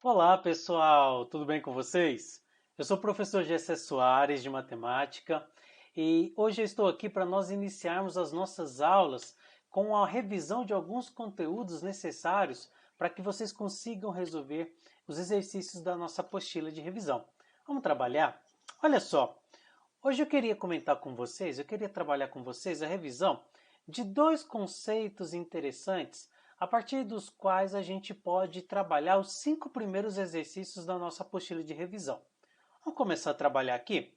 Olá, pessoal, tudo bem com vocês? Eu sou o professor Gessé Soares de Matemática e hoje eu estou aqui para nós iniciarmos as nossas aulas com a revisão de alguns conteúdos necessários para que vocês consigam resolver os exercícios da nossa apostila de revisão. Vamos trabalhar? Olha só, hoje eu queria comentar com vocês, eu queria trabalhar com vocês a revisão de dois conceitos interessantes a partir dos quais a gente pode trabalhar os 5 primeiros exercícios da nossa apostila de revisão. Vamos começar a trabalhar aqui?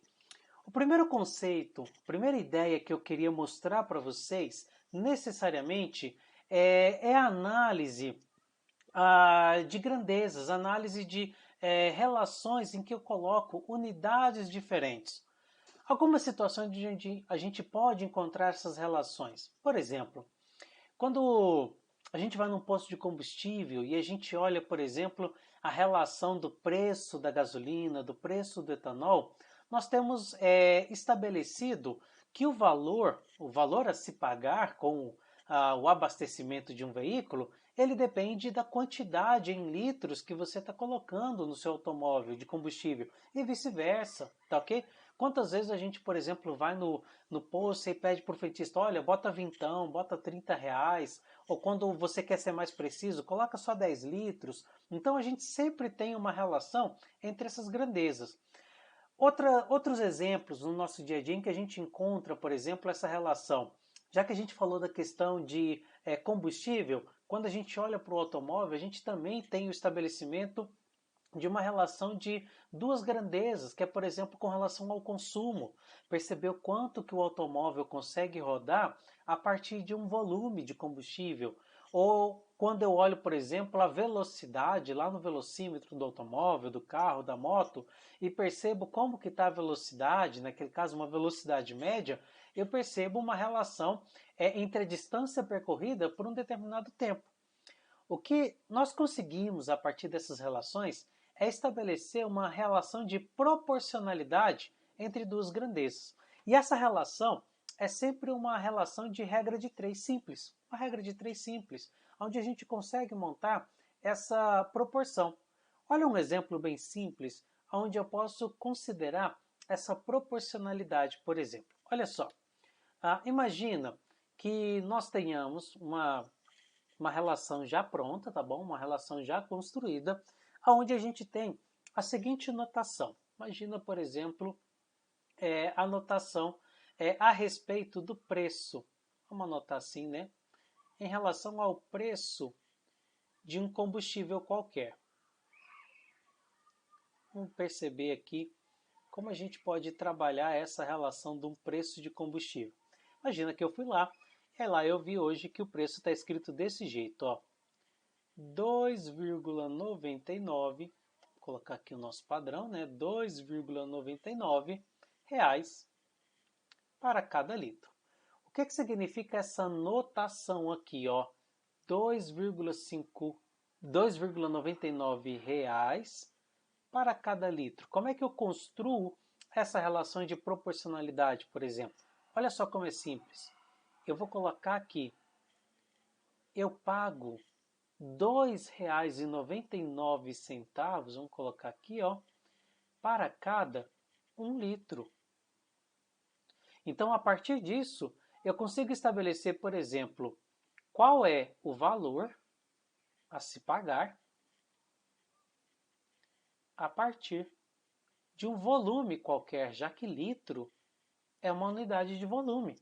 O primeiro conceito, a primeira ideia que eu queria mostrar para vocês, necessariamente, é a análise de grandezas, análise de relações em que eu coloco unidades diferentes. Algumas situações onde a gente pode encontrar essas relações. Por exemplo, quando a gente vai num posto de combustível e a gente olha, por exemplo, a relação do preço da gasolina, do preço do etanol, nós temos estabelecido que o valor a se pagar com o abastecimento de um veículo, ele depende da quantidade em litros que você está colocando no seu automóvel de combustível e vice-versa, tá ok? Quantas vezes a gente, por exemplo, vai no posto e pede para o frentista, olha, bota vintão, bota R$ 30, ou quando você quer ser mais preciso, coloca só 10 litros. Então a gente sempre tem uma relação entre essas grandezas. Outros exemplos no nosso dia a dia em que a gente encontra, por exemplo, essa relação. Já que a gente falou da questão de combustível, quando a gente olha para o automóvel, a gente também tem o estabelecimento de uma relação de duas grandezas, que é, por exemplo, com relação ao consumo. Percebeu quanto que o automóvel consegue rodar a partir de um volume de combustível. Ou quando eu olho, por exemplo, a velocidade lá no velocímetro do automóvel, do carro, da moto, e percebo como que está a velocidade, naquele caso uma velocidade média, eu percebo uma relação entre a distância percorrida por um determinado tempo. O que nós conseguimos a partir dessas relações é estabelecer uma relação de proporcionalidade entre duas grandezas. E essa relação é sempre uma relação de regra de três simples. Uma regra de três simples, onde a gente consegue montar essa proporção. Olha um exemplo bem simples, onde eu posso considerar essa proporcionalidade, por exemplo. Olha só, imagina que nós tenhamos uma relação já pronta, tá bom? Uma relação já construída, onde a gente tem a seguinte notação. Imagina, por exemplo, a notação a respeito do preço. Vamos anotar assim, né? Em relação ao preço de um combustível qualquer. Vamos perceber aqui como a gente pode trabalhar essa relação de um preço de combustível. Imagina que eu fui lá, lá eu vi hoje que o preço está escrito desse jeito, ó. 2,99, vou colocar aqui o nosso padrão, né? 2,99 reais para cada litro. O que significa essa notação aqui, ó? 2,5, 2,99 reais para cada litro. Como é que eu construo essa relação de proporcionalidade, por exemplo? Olha só como é simples. Eu vou colocar aqui, eu pago R$ 2,99, vamos colocar aqui, ó, para cada 1 litro. Então, a partir disso, eu consigo estabelecer, por exemplo, qual é o valor a se pagar a partir de um volume qualquer, já que litro é uma unidade de volume.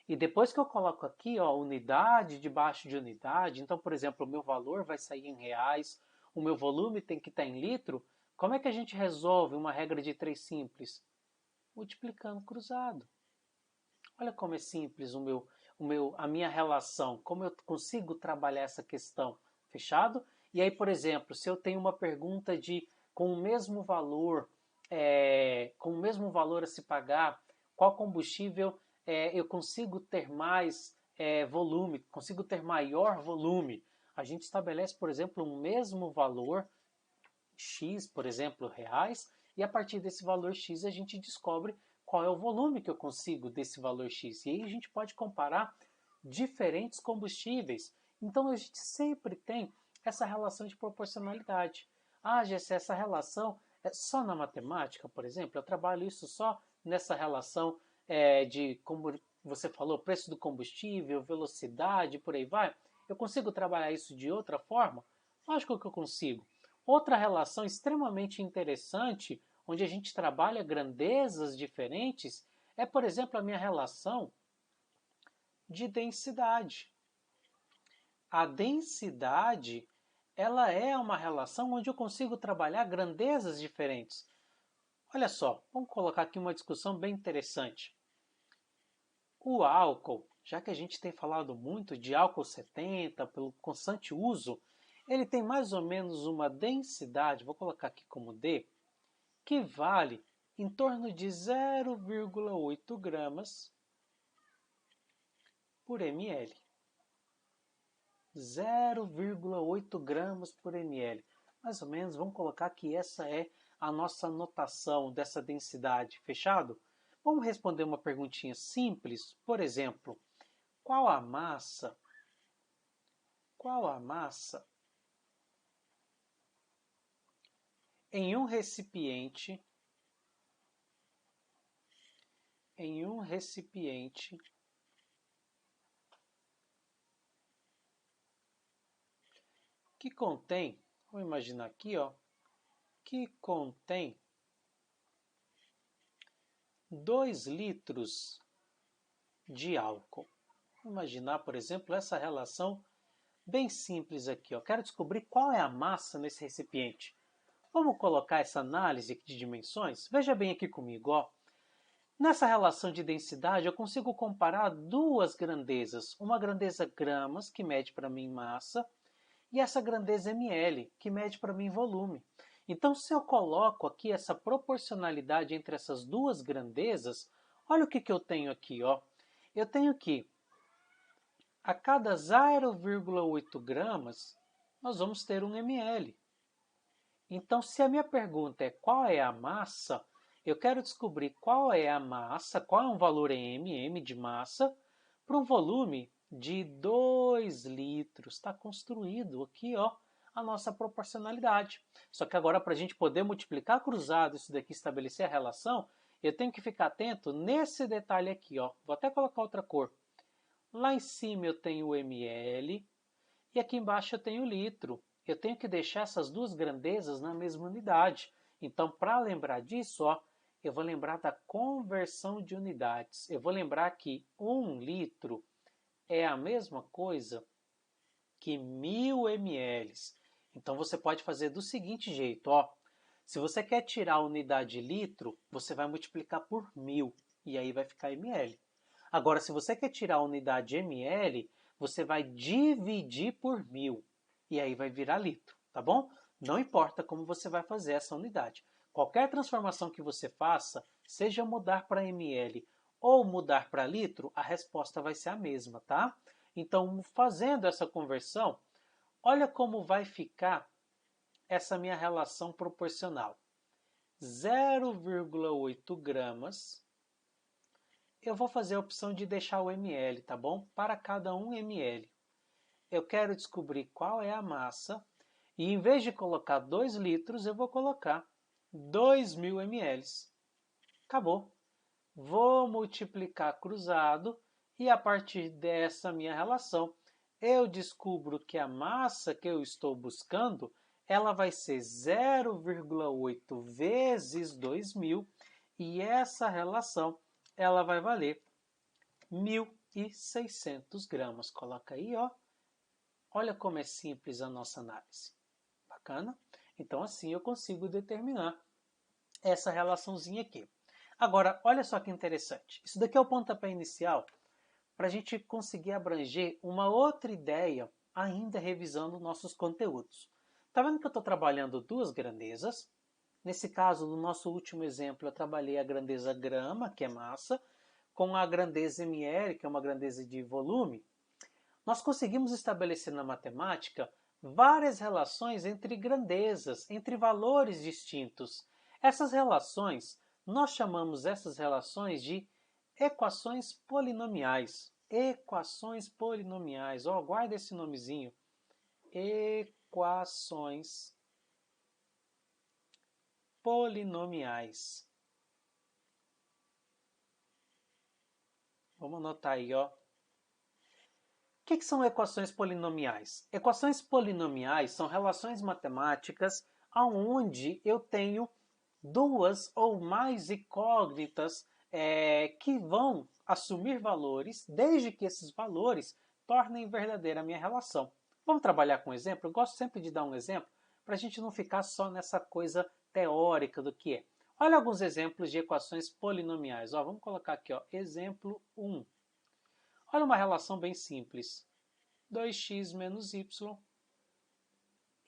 E depois que eu coloco aqui, ó, unidade debaixo de unidade, então, por exemplo, o meu valor vai sair em reais, o meu volume tem que estar em litro, como é que a gente resolve uma regra de três simples? Multiplicando cruzado. Olha como é simples a minha relação, como eu consigo trabalhar essa questão, fechado? E aí, por exemplo, se eu tenho uma pergunta de com o mesmo valor, com o mesmo valor a se pagar, qual combustível eu consigo ter mais volume, consigo ter maior volume? A gente estabelece, por exemplo, um mesmo valor X, por exemplo, reais, e a partir desse valor X a gente descobre qual é o volume que eu consigo desse valor X. E aí a gente pode comparar diferentes combustíveis. Então a gente sempre tem essa relação de proporcionalidade. Ah, GC, essa relação é só na matemática, por exemplo? Eu trabalho isso só nessa relação de, como você falou, preço do combustível, velocidade, por aí vai? Eu consigo trabalhar isso de outra forma? Lógico que eu consigo. Outra relação extremamente interessante, onde a gente trabalha grandezas diferentes, é, por exemplo, a minha relação de densidade. A densidade, ela é uma relação onde eu consigo trabalhar grandezas diferentes. Olha só, vamos colocar aqui uma discussão bem interessante. O álcool, já que a gente tem falado muito de álcool 70 pelo constante uso, ele tem mais ou menos uma densidade, vou colocar aqui como D, que vale em torno de 0,8 gramas por ml. 0,8 gramas por ml. Mais ou menos, vamos colocar que essa é a nossa notação dessa densidade, fechado? Vamos responder uma perguntinha simples, por exemplo, qual a massa em um recipiente que contém, vamos imaginar aqui, ó, que contém 2 litros de álcool. Vamos imaginar, por exemplo, essa relação bem simples aqui, ó. Quero descobrir qual é a massa nesse recipiente. Vamos colocar essa análise de dimensões? Veja bem aqui comigo, ó. Nessa relação de densidade, eu consigo comparar duas grandezas. Uma grandeza gramas, que mede para mim massa, e essa grandeza ml, que mede para mim volume. Então, se eu coloco aqui essa proporcionalidade entre essas duas grandezas, olha o que eu tenho aqui, ó. Eu tenho que a cada 0,8 gramas, nós vamos ter 1 ml. Então, se a minha pergunta é qual é a massa, eu quero descobrir qual é a massa, qual é um valor em m de massa, para um volume de 2 litros. Está construído aqui, ó, a nossa proporcionalidade. Só que agora, para a gente poder multiplicar cruzado isso daqui, estabelecer a relação, eu tenho que ficar atento nesse detalhe aqui, ó. Vou até colocar outra cor. Lá em cima eu tenho o ml e aqui embaixo eu tenho o litro. Eu tenho que deixar essas duas grandezas na mesma unidade. Então, para lembrar disso, ó, eu vou lembrar da conversão de unidades. Eu vou lembrar que 1 litro é a mesma coisa que 1000 ml. Então, você pode fazer do seguinte jeito, ó. Se você quer tirar a unidade litro, você vai multiplicar por 1000 e aí vai ficar ml. Agora, se você quer tirar a unidade ml, você vai dividir por 1000 e aí vai virar litro, tá bom? Não importa como você vai fazer essa unidade. Qualquer transformação que você faça, seja mudar para ml ou mudar para litro, a resposta vai ser a mesma, tá? Então, fazendo essa conversão, olha como vai ficar essa minha relação proporcional. 0,8 gramas, eu vou fazer a opção de deixar o ml, tá bom? Para cada 1 ml. Eu quero descobrir qual é a massa e em vez de colocar 2 litros, eu vou colocar 2000 ml. Acabou. Vou multiplicar cruzado e a partir dessa minha relação, eu descubro que a massa que eu estou buscando, ela vai ser 0,8 vezes 2000 e essa relação ela vai valer 1.600 gramas. Coloca aí, ó. Olha como é simples a nossa análise. Bacana? Então, assim eu consigo determinar essa relaçãozinha aqui. Agora, olha só que interessante. Isso daqui é o pontapé inicial para a gente conseguir abranger uma outra ideia, ainda revisando nossos conteúdos. Tá vendo que eu estou trabalhando duas grandezas? Nesse caso, no nosso último exemplo, eu trabalhei a grandeza grama, que é massa, com a grandeza ml, que é uma grandeza de volume. Nós conseguimos estabelecer na matemática várias relações entre grandezas, entre valores distintos. Essas relações, nós chamamos essas relações de equações polinomiais. Equações polinomiais. Ó, guarda esse nomezinho. Equações polinomiais. Vamos anotar aí, ó. O que são equações polinomiais? Equações polinomiais são relações matemáticas onde eu tenho duas ou mais incógnitas que vão assumir valores, desde que esses valores tornem verdadeira a minha relação. Vamos trabalhar com um exemplo? Eu gosto sempre de dar um exemplo para a gente não ficar só nessa coisa teórica do que é. Olha alguns exemplos de equações polinomiais. Ó, vamos colocar aqui, ó, exemplo 1. Olha uma relação bem simples. 2x menos y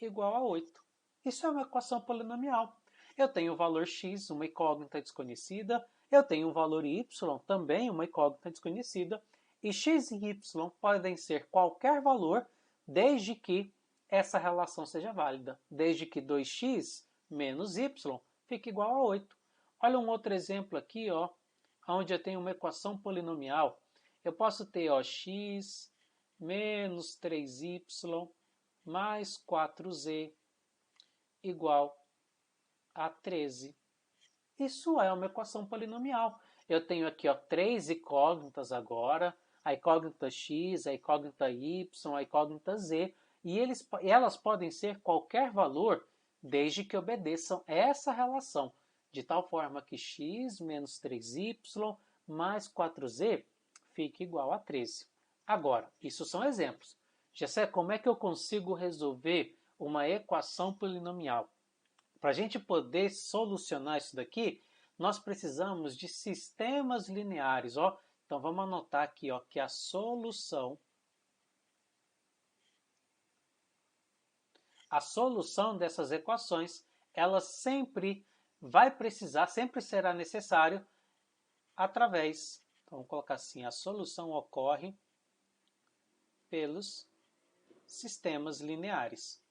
igual a 8. Isso é uma equação polinomial. Eu tenho o valor x, uma incógnita desconhecida. Eu tenho o valor y, também uma incógnita desconhecida. E x e y podem ser qualquer valor, desde que essa relação seja válida. Desde que 2x menos y fique igual a 8. Olha um outro exemplo aqui, ó, onde eu tenho uma equação polinomial. Eu posso ter, ó, x menos 3y mais 4z igual a 13. Isso é uma equação polinomial. Eu tenho aqui, ó, três incógnitas agora, a incógnita x, a incógnita y, a incógnita z, e elas podem ser qualquer valor, desde que obedeçam essa relação, de tal forma que x menos 3y mais 4z fique igual a 13. Agora, isso são exemplos. Gessé, como é que eu consigo resolver uma equação polinomial? Para a gente poder solucionar isso daqui, nós precisamos de sistemas lineares. Ó. Então vamos anotar aqui, ó, que a solução dessas equações, ela sempre vai precisar, sempre será necessário através, então vamos colocar assim, a solução ocorre pelos sistemas lineares.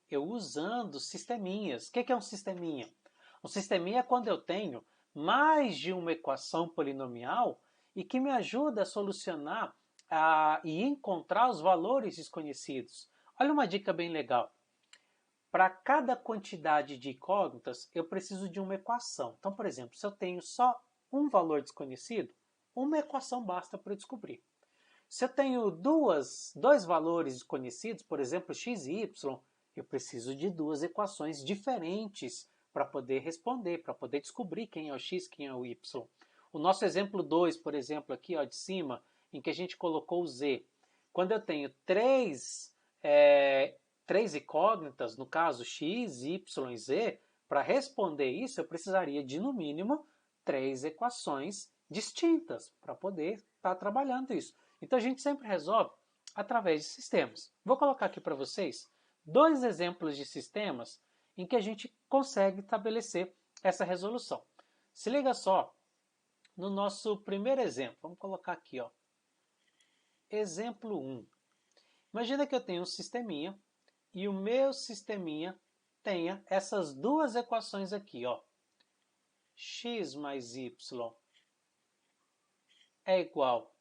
Eu usando sisteminhas. O que é um sisteminha? Um sisteminha é quando eu tenho mais de uma equação polinomial e que me ajuda a solucionar e encontrar os valores desconhecidos. Olha uma dica bem legal. Para cada quantidade de incógnitas, eu preciso de uma equação. Então, por exemplo, se eu tenho só um valor desconhecido, uma equação basta para eu descobrir. Se eu tenho dois valores desconhecidos, por exemplo, x e y, eu preciso de duas equações diferentes para poder responder, para poder descobrir quem é o x, quem é o y. O nosso exemplo 2, por exemplo, aqui ó, de cima, em que a gente colocou o z. Quando eu tenho três incógnitas, no caso x, y e z, para responder isso eu precisaria de, no mínimo, 3 equações distintas para poder estar trabalhando isso. Então a gente sempre resolve através de sistemas. Vou colocar aqui para vocês 2 exemplos de sistemas em que a gente consegue estabelecer essa resolução. Se liga só no nosso primeiro exemplo. Vamos colocar aqui, ó. Exemplo 1. Imagina que eu tenho um sisteminha e o meu sisteminha tenha essas duas equações aqui, ó. X mais y é igual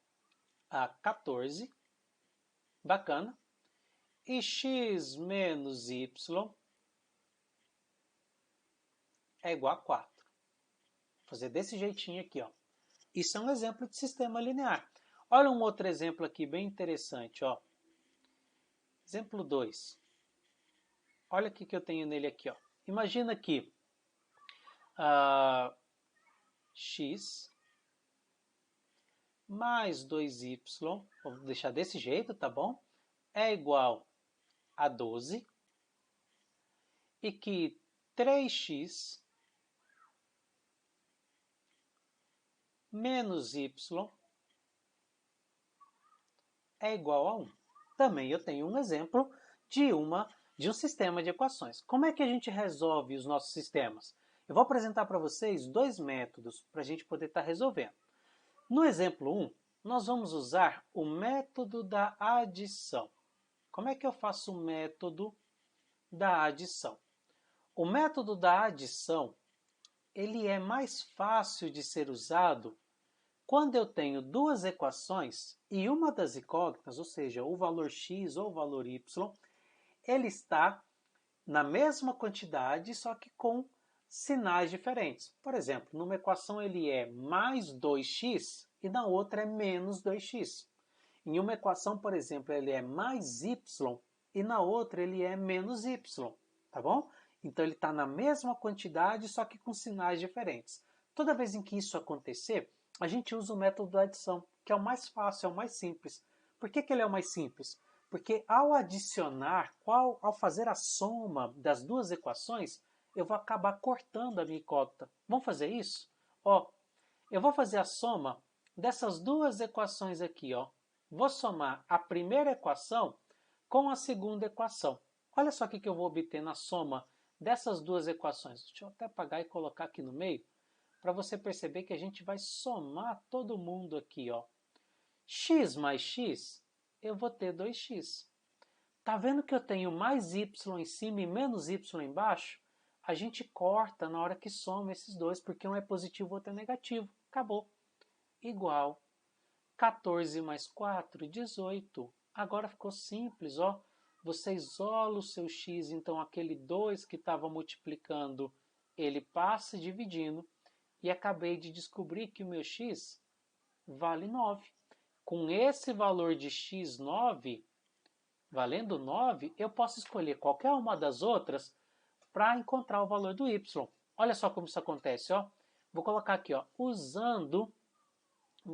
a 14. Bacana. E x menos y é igual a 4. Vou fazer desse jeitinho aqui, ó. Isso é um exemplo de sistema linear. Olha um outro exemplo aqui bem interessante, ó. Exemplo 2. Olha o que eu tenho nele aqui, ó. Imagina que x mais 2y, vou deixar desse jeito, tá bom? É igual a 12 e que 3x menos y é igual a 1. Também eu tenho um exemplo de um sistema de equações. Como é que a gente resolve os nossos sistemas? Eu vou apresentar para vocês 2 métodos para a gente poder estar resolvendo. No exemplo 1, nós vamos usar o método da adição. Como é que eu faço o método da adição? O método da adição, ele é mais fácil de ser usado quando eu tenho duas equações e uma das incógnitas, ou seja, o valor x ou o valor y, ele está na mesma quantidade, só que com sinais diferentes. Por exemplo, numa equação ele é mais 2x e na outra é menos 2x. Em uma equação, por exemplo, ele é mais y e na outra ele é menos y, tá bom? Então ele está na mesma quantidade, só que com sinais diferentes. Toda vez em que isso acontecer, a gente usa o método da adição, que é o mais fácil, é o mais simples. Por que ele é o mais simples? Porque ao adicionar, ao fazer a soma das duas equações, eu vou acabar cortando a minha incógnita. Vamos fazer isso? Ó, eu vou fazer a soma dessas duas equações aqui, ó. Vou somar a primeira equação com a segunda equação. Olha só o que eu vou obter na soma dessas duas equações. Deixa eu até apagar e colocar aqui no meio, para você perceber que a gente vai somar todo mundo aqui, ó. X mais x, eu vou ter 2x. Tá vendo que eu tenho mais y em cima e menos y embaixo? A gente corta na hora que soma esses dois, porque um é positivo e o outro é negativo. Acabou. Igual 14 mais 4, 18. Agora ficou simples, ó. Você isola o seu x, então aquele 2 que estava multiplicando, ele passa dividindo. E acabei de descobrir que o meu x vale 9. Com esse valor de x9, valendo 9, eu posso escolher qualquer uma das outras para encontrar o valor do y. Olha só como isso acontece, ó. Vou colocar aqui, ó, vou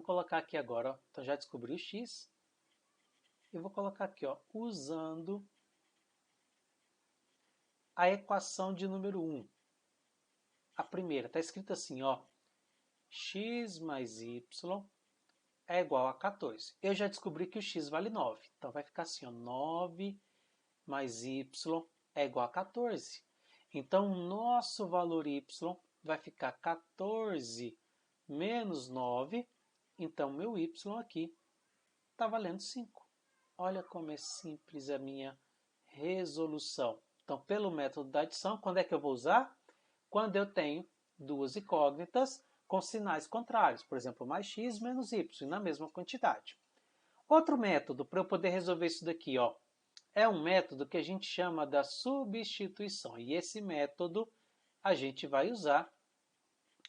colocar aqui agora, ó. Então já descobri o x. E vou colocar aqui, ó, usando a equação de número 1. A primeira, está escrito assim, ó, x mais y é igual a 14. Eu já descobri que o x vale 9. Então vai ficar assim, ó, 9 mais y é igual a 14. Então o nosso valor y vai ficar 14 menos 9. Então meu y aqui está valendo 5. Olha como é simples a minha resolução. Então, pelo método da adição, quando é que eu vou usar? Quando eu tenho duas incógnitas com sinais contrários, por exemplo, mais x menos y, na mesma quantidade. Outro método para eu poder resolver isso daqui, ó, é um método que a gente chama da substituição. E esse método a gente vai usar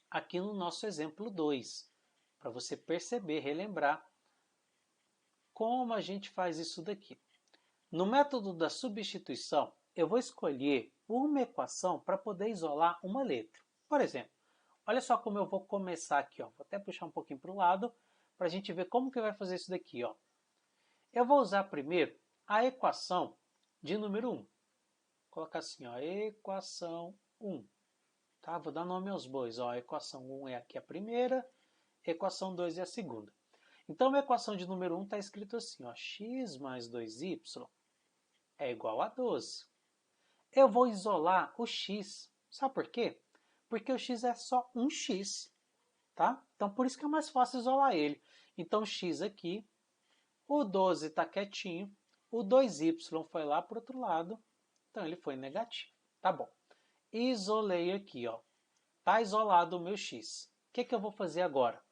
aqui no nosso exemplo 2, para você perceber, relembrar como a gente faz isso daqui. No método da substituição, eu vou escolher uma equação para poder isolar uma letra. Por exemplo, olha só como eu vou começar aqui, ó. Vou até puxar um pouquinho para o lado para a gente ver como que vai fazer isso daqui, ó. Eu vou usar primeiro a equação de número 1. Vou colocar assim, ó, equação 1. Tá? Vou dar nome aos bois, ó. A equação 1 é aqui a primeira, equação 2 é a segunda. Então, a equação de número 1 está escrito assim, ó, x mais 2y é igual a 12. Eu vou isolar o x. Sabe por quê? Porque o x é só um x, tá? Então, por isso que é mais fácil isolar ele. Então, x aqui, o 12 está quietinho, o 2y foi lá para o outro lado, então ele foi negativo. Tá bom. Isolei aqui, ó. Tá isolado o meu x. O que eu vou fazer agora?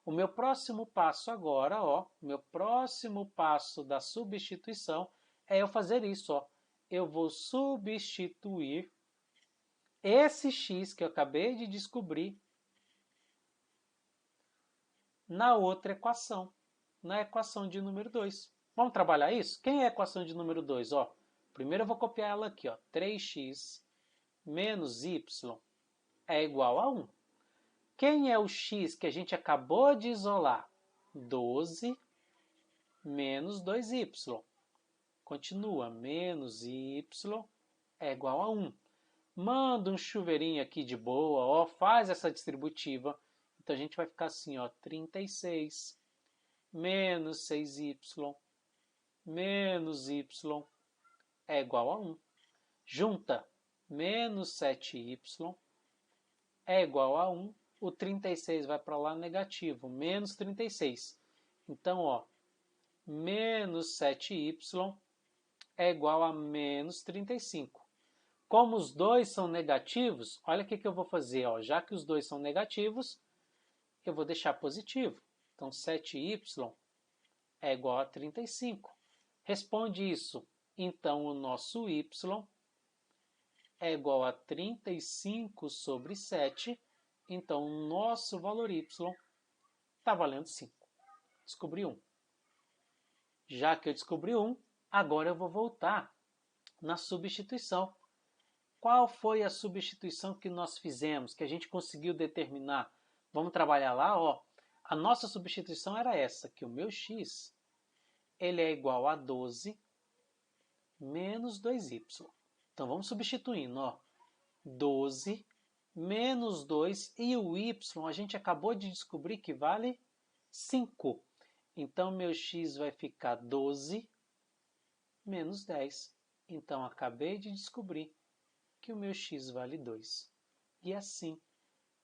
O meu próximo passo agora, ó, o meu próximo passo da substituição é eu fazer isso, ó. Eu vou substituir esse x que eu acabei de descobrir na outra equação, na equação de número 2. Vamos trabalhar isso? Quem é a equação de número 2? Ó, primeiro eu vou copiar ela aqui, ó. 3x menos y é igual a 1. Quem é o x que a gente acabou de isolar? 12 menos 2y. Continua, menos y é igual a 1. Manda um chuveirinho aqui de boa, ó, faz essa distributiva. Então a gente vai ficar assim, ó, 36 menos 6y menos y é igual a 1. Junta, menos 7y é igual a 1. O 36 vai para lá negativo, menos 36. Então, ó, menos 7y é igual a menos 35. Como os dois são negativos, olha o que eu vou fazer. Ó. Já que os dois são negativos, eu vou deixar positivo. Então, 7y é igual a 35. Responde isso. Então, o nosso y é igual a 35 sobre 7, então o nosso valor y está valendo 5. Descobri 1. Já que eu descobri 1, agora eu vou voltar na substituição. Qual foi a substituição que nós fizemos, que a gente conseguiu determinar? Vamos trabalhar lá, ó. A nossa substituição era essa, que o meu x ele é igual a 12 menos 2y. Então vamos substituindo, ó. 12 menos 2 e o y a gente acabou de descobrir que vale 5. Então meu x vai ficar 12 menos 10. Então acabei de descobrir que o meu x vale 2. E assim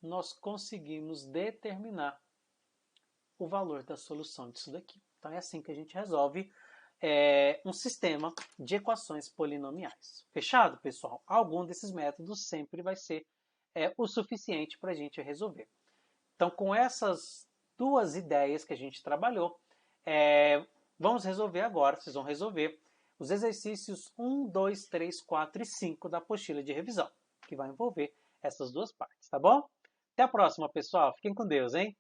nós conseguimos determinar o valor da solução disso daqui. Então é assim que a gente resolve um sistema de equações polinomiais. Fechado, pessoal? Algum desses métodos sempre vai ser o suficiente para a gente resolver. Então, com essas duas ideias que a gente trabalhou, vamos resolver agora, vocês vão resolver os exercícios 1, 2, 3, 4 e 5 da apostila de revisão, que vai envolver essas duas partes, tá bom? Até a próxima, pessoal. Fiquem com Deus, hein?